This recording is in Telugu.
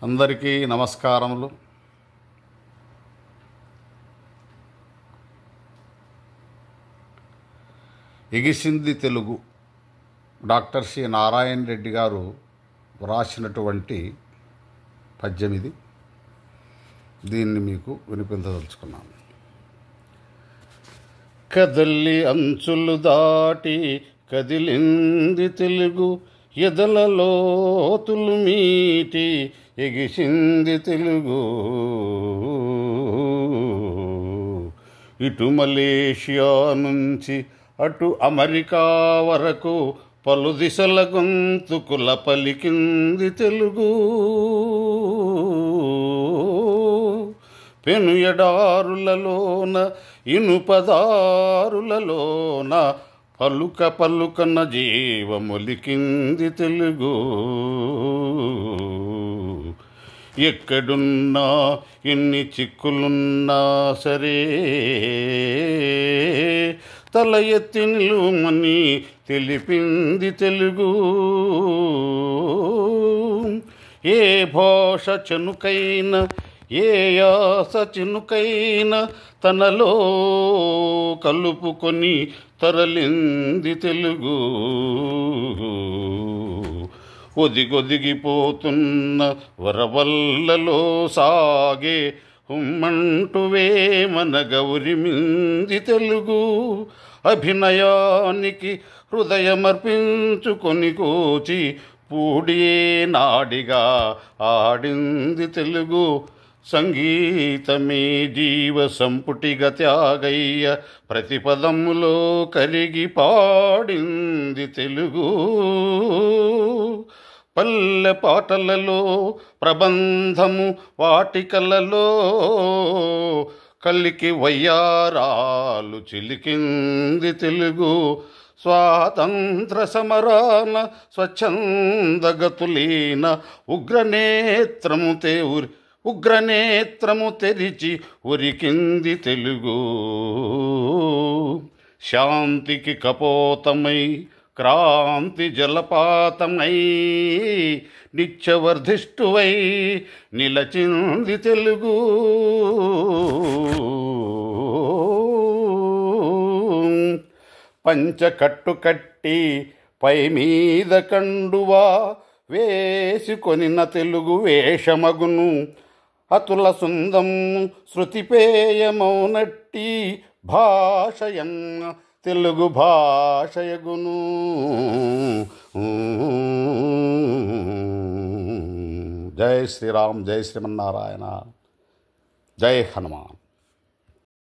అందరికీ నమస్కారములు. ఎగిసింది తెలుగు డాక్టర్ సి నారాయణ రెడ్డి గారు వ్రాసినటువంటి పద్యం ఇది. దీన్ని మీకు వినిపించదలుచుకున్నాను. కదలి అంచులు దాటి కదిలింది తెలుగు, ఎదలలో లోతులు మీటి ఎగిసింది తెలుగు. ఇటు మలేషియా నుంచి అటు అమెరికా వరకు పలు దిశల గొంతుకుల పలికింది తెలుగు. పెను ఎడారులలోన ఇనుపదారులలోన పలుక పలుకన జీవమొలికింది తెలుగు. ఎక్కడున్నా ఎన్ని చిక్కులున్నా సరే తల ఎత్తి నిలువమని తెలిపింది తెలుగు. ఏ భాష చెనుకైన ఏ యాస చినుకైన తనలో కలుపుకొని తరలింది తెలుగు. ఒదిగొదిగిపోతున్న వరవల్లలో సాగే హుమ్మంటువే మన గౌరిమింది తెలుగు. అభినయానికి హృదయమర్పించుకొని కోచి పూడియే నాడిగా ఆడింది తెలుగు. సంగీతమే జీవ సంపుటిగా త్యాగయ్య ప్రతిపదములో కరిగి పాడింది తెలుగు. పల్లె పాటలలో ప్రబంధము వాటికలలో కలికి వయ్యారాలు చిలికింది తెలుగు. స్వాతంత్ర సమరాన స్వచ్ఛందగతులీన ఉగ్రనేత్రము తెరిచి ఉరికింది తెలుగు. శాంతికి కపోతమై క్రాంతి జలపాతమై నిత్యవర్ధిష్ఠువై నిలచింది తెలుగు. పంచకట్టు కట్టి పై మీద కండువా వేసుకొనిన తెలుగు వేషమగును. అతుల సుందము శృతిపేయమౌనట్టి భాషయన్న తెలుగు భాషయగును. జై శ్రీరామ్, జై శ్రీమన్నారాయణ, జై హనుమాన్.